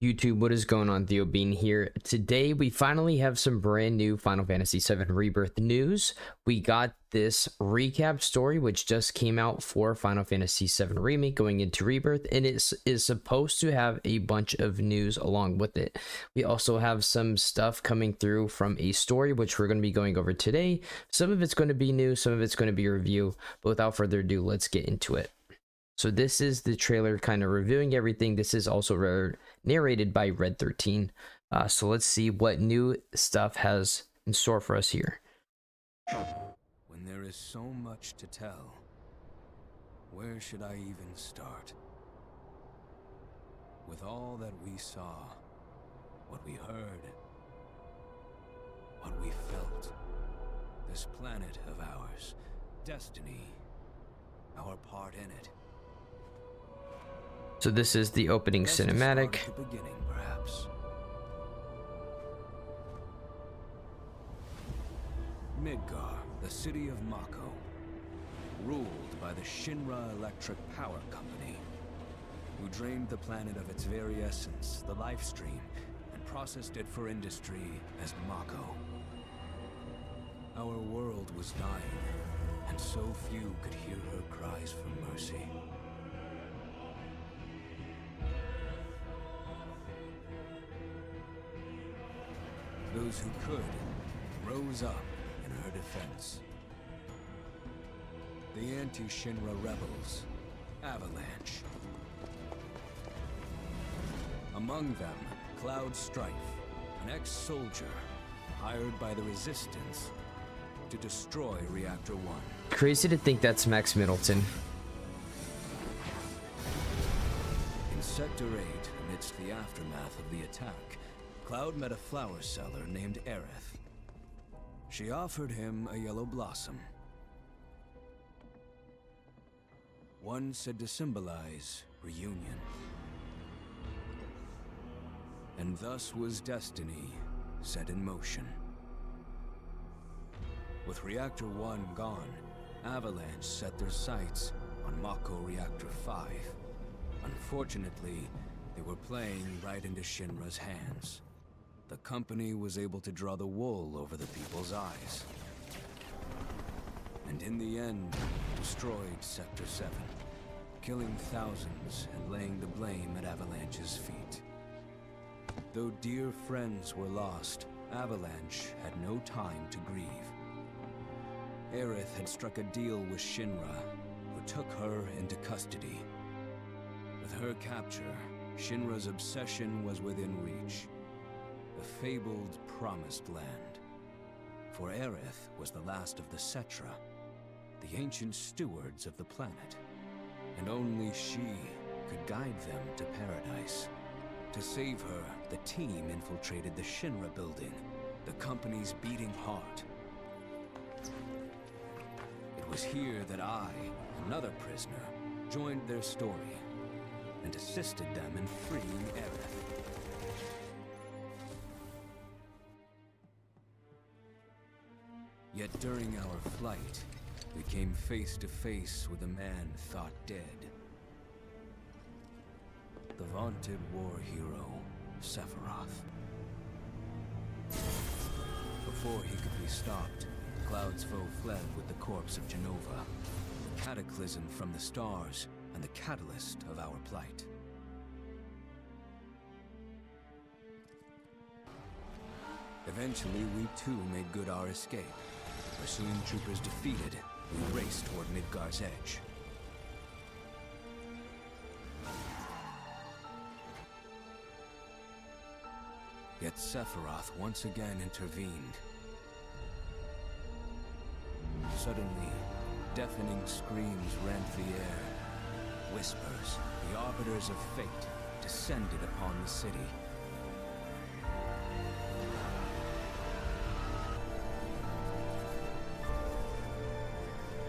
YouTube, what is going on? Theo Bean here. Today we finally have some brand new Final Fantasy VII Rebirth news. We got this recap story which just came out for Final Fantasy VII Remake going into Rebirth, and it is supposed to have a bunch of news along with it. We also have some stuff coming through from a story which we're going to be going over today. Some of it's going to be new, some of it's going to be a review, but without further ado, let's get into it. So this is the trailer kind of reviewing everything. This is also narrated by Red 13. So let's see what new stuff has in store for us here. When there is so much to tell, where should I even start? With all that we saw, what we heard, what we felt, this planet of ours, destiny, our part in it. So this is the opening cinematic. At the beginning, perhaps. Midgar, the city of Mako, ruled by the Shinra Electric Power Company, who drained the planet of its very essence, the life stream, and processed it for industry as Mako. Our world was dying, and so few could hear her cries for mercy. Those who could rose up in her defense. The anti-Shinra rebels, Avalanche. Among them, Cloud Strife, an ex-soldier hired by the Resistance to destroy Reactor 1. Crazy to think that's Max Middleton. In Sector 8, amidst the aftermath of the attack, Cloud met a flower seller named Aerith. She offered him a yellow blossom. One said to symbolize reunion. And thus was destiny set in motion. With Reactor 1 gone, Avalanche set their sights on Mako Reactor 5. Unfortunately, they were playing right into Shinra's hands. The company was able to draw the wool over the people's eyes. And in the end, destroyed Sector 7, killing thousands and laying the blame at Avalanche's feet. Though dear friends were lost, Avalanche had no time to grieve. Aerith had struck a deal with Shinra, who took her into custody. With her capture, Shinra's obsession was within reach. The fabled Promised Land. For Aerith was the last of the Cetra, the ancient stewards of the planet, and only she could guide them to paradise. To save her, the team infiltrated the Shinra building, the company's beating heart. It was here that I, another prisoner, joined their story and assisted them in freeing Aerith. Yet during our flight, we came face to face with a man thought dead. The vaunted war hero, Sephiroth. Before he could be stopped, Cloud's foe fled with the corpse of Genova, the cataclysm from the stars and the catalyst of our plight. Eventually, we too made good our escape. Pursuing troopers defeated, we raced toward Midgar's edge. Yet Sephiroth once again intervened. Suddenly, deafening screams rent the air. Whispers, the arbiters of fate, descended upon the city.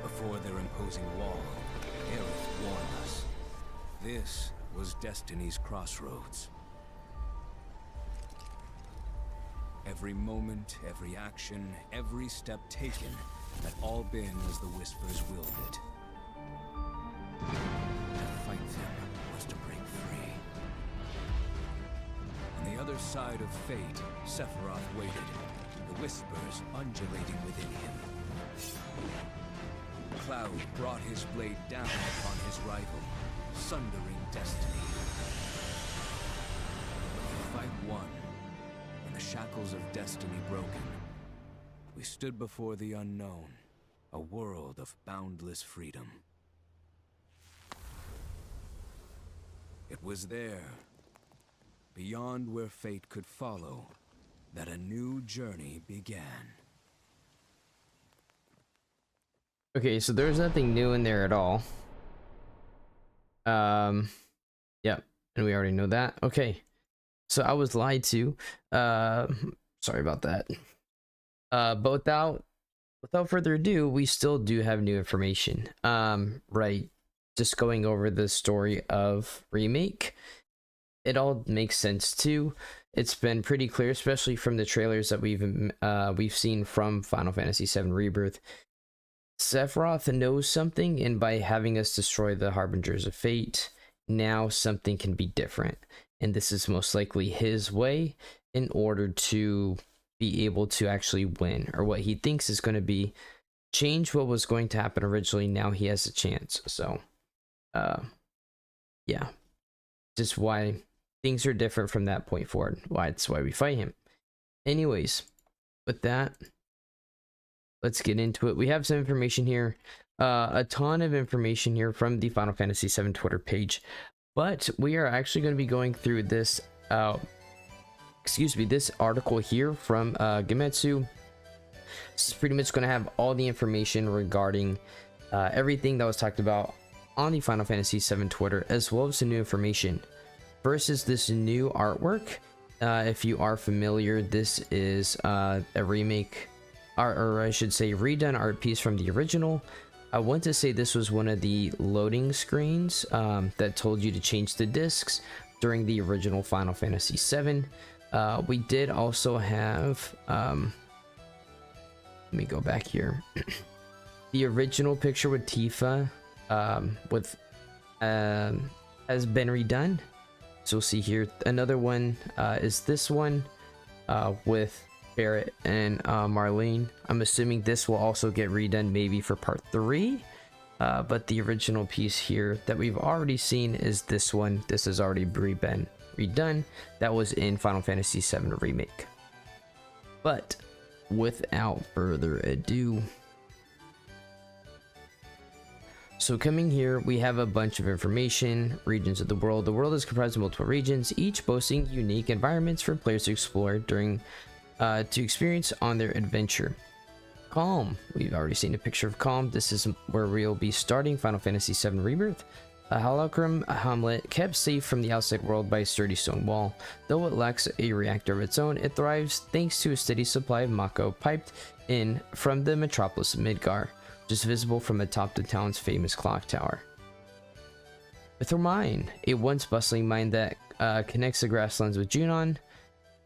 Before their imposing wall, Aerith warned us. This was Destiny's crossroads. Every moment, every action, every step taken had all been as the Whispers willed it. To fight them was to break free. other side of fate, Sephiroth waited, the whispers undulating within him. Cloud brought his blade down upon his rival, sundering destiny. The fight won, and the shackles of destiny broken. We stood before the unknown, a world of boundless freedom. It was there, beyond where fate could follow, that a new journey began. Okay, so there's nothing new in there at all. Yep, and we already know that. Okay, so I was lied to. Sorry about that. But without further ado, we still do have new information. Right, just going over the story of Remake. It all makes sense too. It's been pretty clear, especially from the trailers that we've seen from Final Fantasy VII Rebirth. Sephiroth knows something, and by having us destroy the Harbingers of Fate, now something can be different. And this is most likely his way in order to be able to actually win, or what he thinks is going to be change what was going to happen originally. Now he has a chance. So, yeah, just why things are different from that point forward. That's why we fight him. Anyways, with that, let's get into it. We have some information here, a ton of information here from the Final Fantasy VII Twitter page, but we are actually going to be going through this, this article here from Gematsu. This is pretty much going to have all the information regarding everything that was talked about on the Final Fantasy VII Twitter, as well as some new information. First is this new artwork. If you are familiar, this is a remake, or I should say redone art piece from the original. I want to say this was one of the loading screens that told you to change the discs during the original Final Fantasy VII. We did also have, let me go back here. The original picture with Tifa has been redone. So we'll see here. Another one is this one with Barrett and Marlene. I'm assuming this will also get redone maybe for part 3. But the original piece here that we've already seen is this one. This has already been redone. That was in Final Fantasy VII Remake. But without further ado, so coming here, we have a bunch of information. Regions of the world. The world is comprised of multiple regions, each boasting unique environments for players to explore during to experience on their adventure. Calm. We've already seen a picture of Calm. This is where we'll be starting Final Fantasy VII Rebirth. A holocron hamlet kept safe from the outside world by a sturdy stone wall. Though it lacks a reactor of its own, it thrives thanks to a steady supply of Mako piped in from the metropolis of Midgar, which is visible from atop the town's famous clock tower. Mithril Mine, a once bustling mine that connects the grasslands with Junon.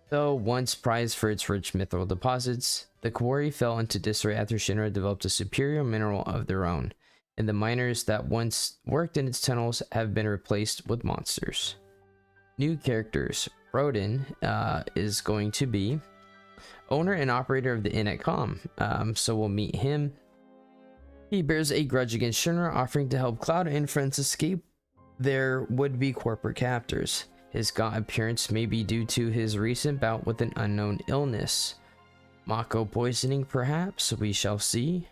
Though once prized for its rich mithril deposits, the quarry fell into disarray after Shinra developed a superior mineral of their own, and the miners that once worked in its tunnels have been replaced with monsters. New characters. Rodin is going to be owner and operator of the inn at Calm, so we'll meet him. He bears a grudge against Shinra, offering to help Cloud and friends escape their would-be corporate captors. His gaunt appearance may be due to his recent bout with an unknown illness. Mako poisoning, perhaps? We shall see.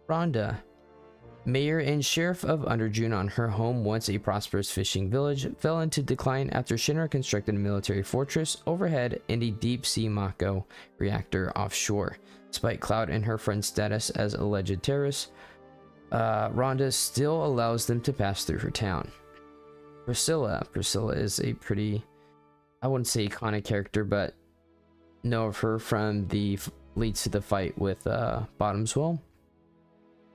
Rhonda, mayor and sheriff of Underjunon, her home, once a prosperous fishing village, fell into decline after Shinra constructed a military fortress overhead and a deep-sea Mako reactor offshore. Despite Cloud and her friend's status as alleged terrorists, Rhonda still allows them to pass through her town. Priscilla is a pretty, I wouldn't say iconic character, but know of her from the leads to the fight with Bottomswell.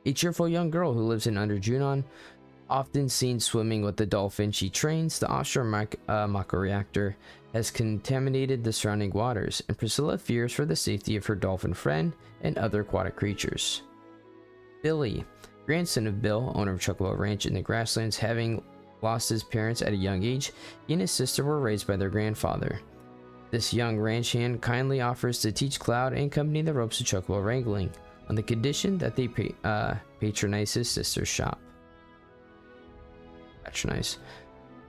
A cheerful young girl who lives in Underjunon, often seen swimming with the dolphin she trains. The offshore Mako reactor has contaminated the surrounding waters, and Priscilla fears for the safety of her dolphin friend and other aquatic creatures. Billy, grandson of Bill, owner of Chocobo Ranch in the grasslands, having lost his parents at a young age, he and his sister were raised by their grandfather. This young ranch hand kindly offers to teach Cloud and company the ropes of chocobo wrangling, on the condition that they patronize his sister's shop. Patronize.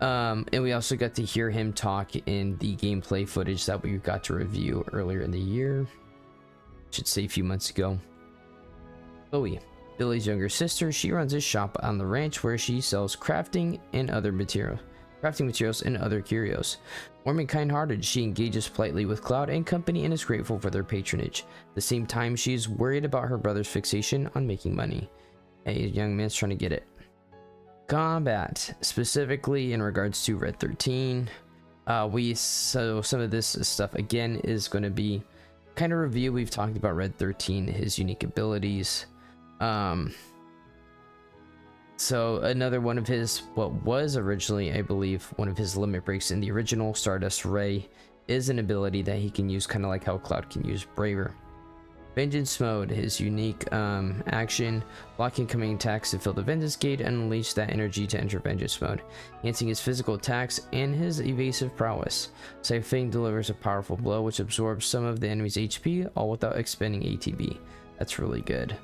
And we also got to hear him talk in the gameplay footage that we got to review earlier in the year. Should say a few months ago. Chloe, Billy's younger sister, she runs a shop on the ranch where she sells crafting materials and other curios. Warm and kind-hearted, she engages politely with Cloud and company and is grateful for their patronage. At the same time, she is worried about her brother's fixation on making money. Hey, a young man's trying to get it. Combat, specifically in regards to Red 13. So some of this stuff again is going to be kind of review. We've talked about Red 13, his unique abilities. So another one of his, what was originally, I believe, one of his limit breaks in the original Stardust Ray is an ability that he can use kind of like how Cloud can use Braver. Vengeance Mode, his unique action, block incoming attacks to fill the Vengeance Gate and unleash that energy to enter Vengeance Mode, enhancing his physical attacks and his evasive prowess. Siphoning delivers a powerful blow which absorbs some of the enemy's HP, all without expending ATB. That's really good.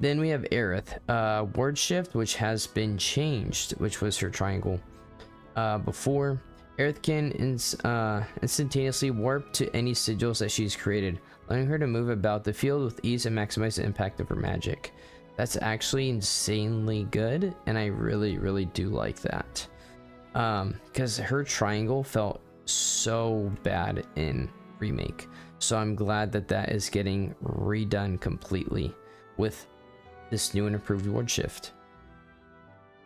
Then we have Aerith, Word Shift, which has been changed, which was her triangle before. Aerith can instantaneously warp to any sigils that she's created, allowing her to move about the field with ease and maximize the impact of her magic. That's actually insanely good, and I really do like that. Because her triangle felt so bad in Remake. So I'm glad that that is getting redone completely with this new and improved Ward Shift.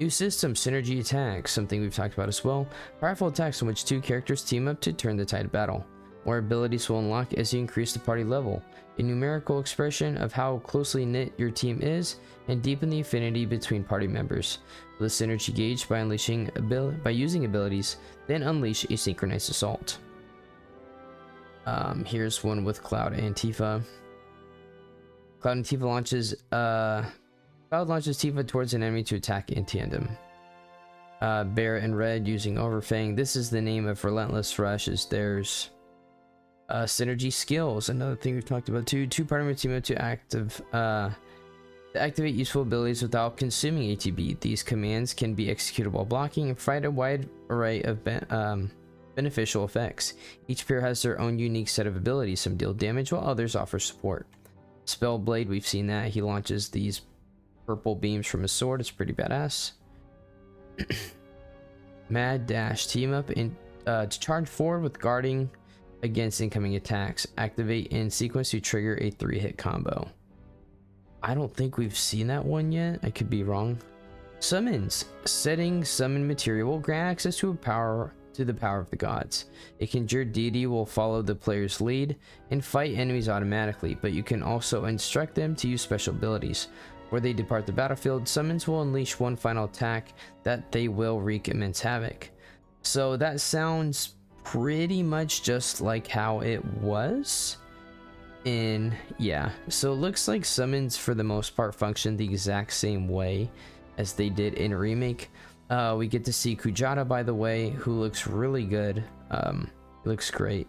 New system, synergy attacks, something we've talked about as well. Powerful attacks in which two characters team up to turn the tide of battle. More abilities will unlock as you increase the party level. A numerical expression of how closely knit your team is, and deepen the affinity between party members. With a synergy gauge by using abilities, then unleash a synchronized assault. Here's one with Cloud and Tifa. Cloud launches Tifa towards an enemy to attack in tandem. Bear and Red using Overfang. This is the name of Relentless Rush. There's synergy skills, another thing we've talked about too. Two party members team up to activate useful abilities without consuming ATB. These commands can be executed while blocking and provide a wide array of beneficial effects. Each pair has their own unique set of abilities. Some deal damage while others offer support. Spellblade, we've seen that. He launches these purple beams from his sword. It's pretty badass. Mad Dash, team up to charge forward with guarding against incoming attacks. Activate in sequence to trigger a 3-hit combo. I don't think we've seen that one yet. I could be wrong. Summons, setting summon material will grant access to the power of the gods. A conjured deity will follow the player's lead and fight enemies automatically, but you can also instruct them to use special abilities. Where they depart the battlefield, summons will unleash one final attack that they will wreak immense havoc. So that sounds pretty much just like how it was in, yeah. So it looks like summons for the most part function the exact same way as they did in Remake. We get to see Kujata, by the way, who looks really good. He looks great.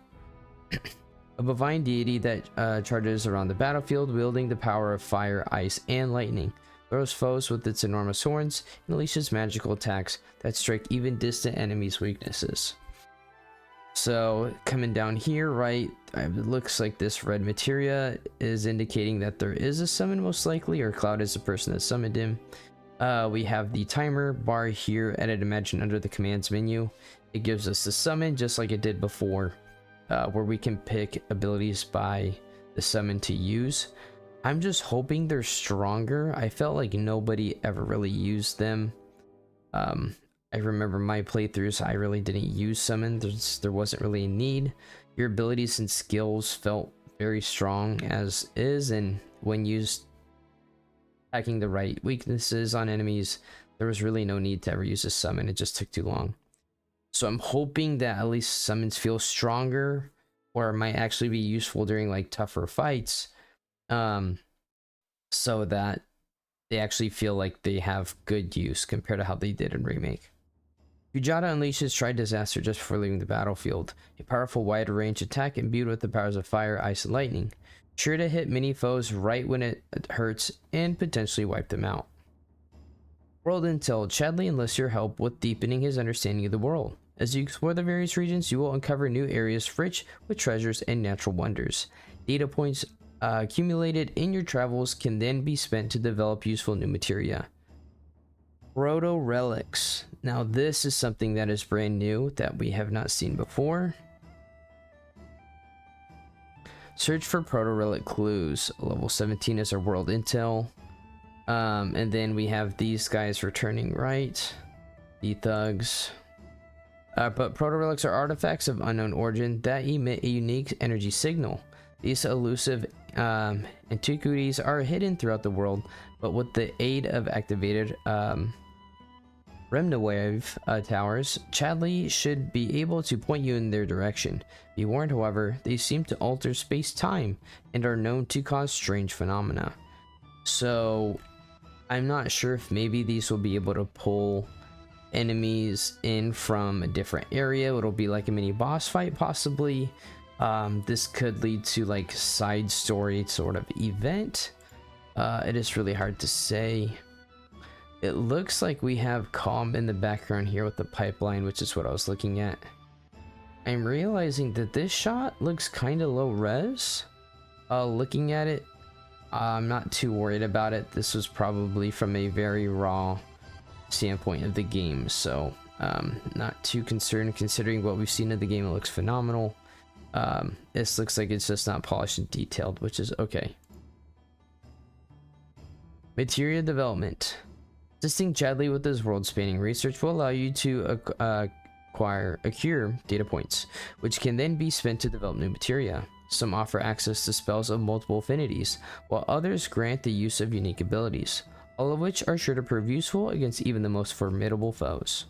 A bovine deity that charges around the battlefield, wielding the power of fire, ice, and lightning. Throws foes with its enormous horns and unleashes magical attacks that strike even distant enemies' weaknesses. So coming down here, right, it looks like this red materia is indicating that there is a summon most likely, or Cloud is the person that summoned him. We have the timer bar here, Edit Imagine under the commands menu. It gives us the summon just like it did before, where we can pick abilities by the summon to use. I'm just hoping they're stronger. I felt like nobody ever really used them. I remember my playthroughs, I really didn't use summon. There wasn't really a need. Your abilities and skills felt very strong as is, and when used attacking the right weaknesses on enemies, there was really no need to ever use a summon. It just took too long. So I'm hoping that at least summons feel stronger, or might actually be useful during like tougher fights, so that they actually feel like they have good use compared to how they did in Remake. Fujata unleashes Tri-Disaster just before leaving the battlefield, a powerful wide-range attack imbued with the powers of fire, ice, and lightning, sure to hit many foes right when it hurts and potentially wipe them out. World Intel. Chadley enlists your help with deepening his understanding of the world. As you explore the various regions, you will uncover new areas rich with treasures and natural wonders. Data points accumulated in your travels can then be spent to develop useful new materia. Proto relics. Now this is something that is brand new that we have not seen before. Search for proto relic clues. Level 17 is our world intel. And then we have these guys returning, right? The thugs. But proto relics are artifacts of unknown origin that emit a unique energy signal. These elusive antiquities are hidden throughout the world, but with the aid of activated Remnawave towers, Chadley should be able to point you in their direction. Be warned, however, they seem to alter space-time and are known to cause strange phenomena. So, I'm not sure if maybe these will be able to pull enemies in from a different area. It'll be like a mini boss fight, possibly. This could lead to like side story sort of event. It is really hard to say. It looks like we have calm in the background here with the pipeline, which is what I was looking at. I'm realizing that this shot looks kind of low res. Looking at it, I'm not too worried about it. This was probably from a very raw standpoint of the game, so not too concerned considering what we've seen of the game. It looks phenomenal. This looks like it's just not polished and detailed, which is okay. Materia development. Assisting Chadley with his world-spanning research will allow you to accrue data points, which can then be spent to develop new materia. Some offer access to spells of multiple affinities, while others grant the use of unique abilities, all of which are sure to prove useful against even the most formidable foes.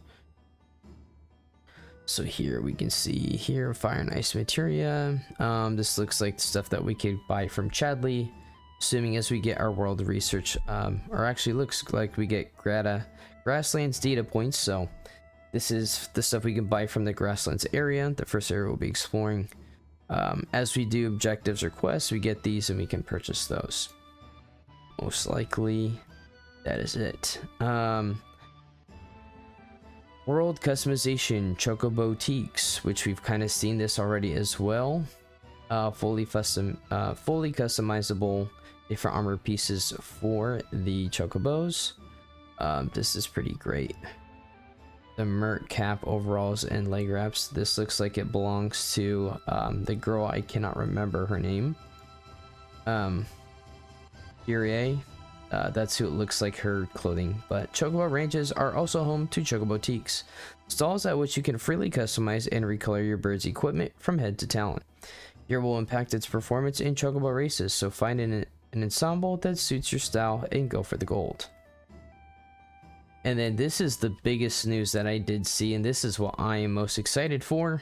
So here we can see here fire and ice materia. This looks like the stuff that we could buy from Chadley, assuming as we get our world research, or actually looks like we get grasslands data points. So this is the stuff we can buy from the grasslands area. The first area we'll be exploring. As we do objectives or quests, we get these and we can purchase those. Most likely, that is it. World customization, Chocobo Teaks, which we've kind of seen this already as well. Fully customizable different armor pieces for the Chocobos. This is pretty great. The Mert cap, overalls, and leg wraps. This looks like it belongs to the girl, I cannot remember her name. Kyrie. That's who it looks like, her clothing. But Chocobo ranges are also home to Chocobo Teaks, stalls at which you can freely customize and recolor your bird's equipment from head to talon. Gear will impact its performance in Chocobo races, so find an ensemble that suits your style and go for the gold. And then this is the biggest news that I did see, and this is what I am most excited for,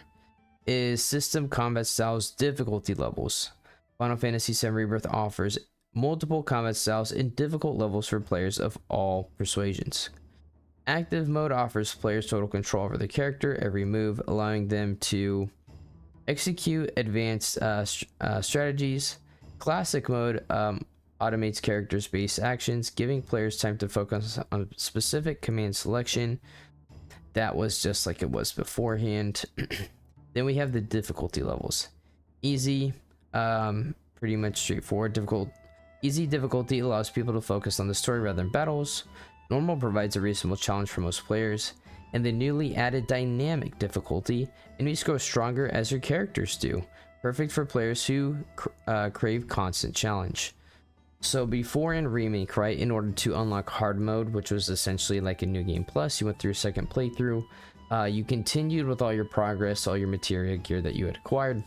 is system combat styles difficulty levels. Final Fantasy VII Rebirth offers multiple combat styles and difficult levels for players of all persuasions. Active mode offers players total control over their character, every move, allowing them to execute advanced strategies. Classic mode automates characters' base actions, giving players time to focus on specific command selection. That was just like it was beforehand. Then we have the difficulty levels. Easy, pretty much straightforward. Easy difficulty allows people to focus on the story rather than battles. Normal provides a reasonable challenge for most players. And the newly added dynamic difficulty, enemies grow stronger as your characters do. Perfect for players who crave constant challenge. So before in Remake, right, in order to unlock hard mode, which was essentially like a new game plus, you went through a second playthrough. You continued with all your progress, all your materia gear that you had acquired.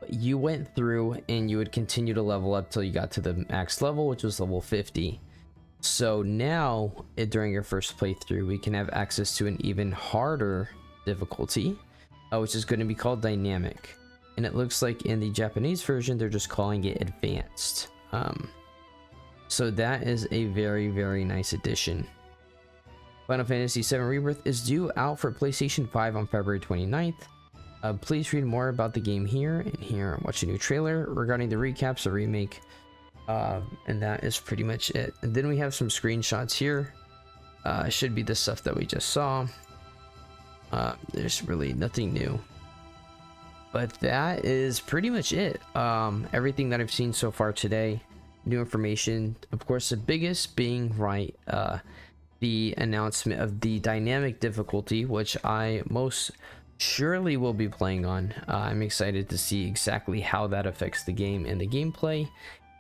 You went through and you would continue to level up till you got to the max level, which was level 50. So now, during your first playthrough, we can have access to an even harder difficulty, which is going to be called dynamic. And it looks like in the Japanese version, they're just calling it advanced. So that is a very, very nice addition. Final Fantasy VII Rebirth is due out for PlayStation 5 on February 29th. Please read more about the game here, and here watch a new trailer regarding the recaps, the remake, and that is pretty much it. And then we have some screenshots here. Should be the stuff that we just saw. There's really nothing new, but that is pretty much it. Everything that I've seen so far today, new information, of course, the biggest being the announcement of the dynamic difficulty, which I most surely will be playing on. I'm excited to see exactly how that affects the game and the gameplay,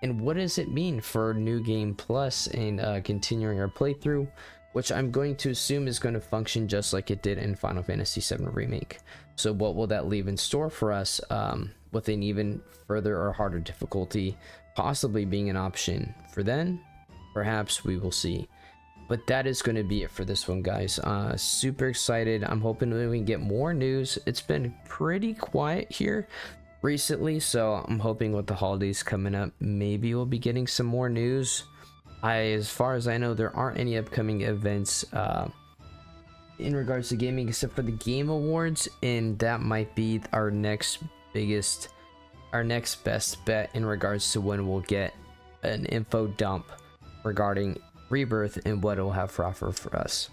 and what does it mean for New Game Plus and continuing our playthrough, which I'm going to assume is going to function just like it did in Final Fantasy VII Remake. So what will that leave in store for us, with an even further or harder difficulty possibly being an option for then? Perhaps we will see. But that is going to be it for this one, guys. Super excited. I'm hoping that we can get more news. It's been pretty quiet here recently, so I'm hoping with the holidays coming up, maybe we'll be getting some more news. As far as I know, there aren't any upcoming events in regards to gaming except for the Game Awards, and that might be our next best bet in regards to when we'll get an info dump regarding Rebirth and what it'll have for offer for us.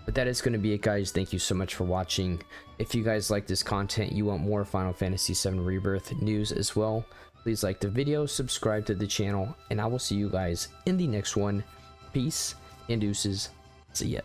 But that is going to be it, guys. Thank you so much for watching. If you guys like this content, you want more Final Fantasy VII Rebirth news as well, please like the video, subscribe to the channel, and I will see you guys in the next one. Peace and deuces. See ya.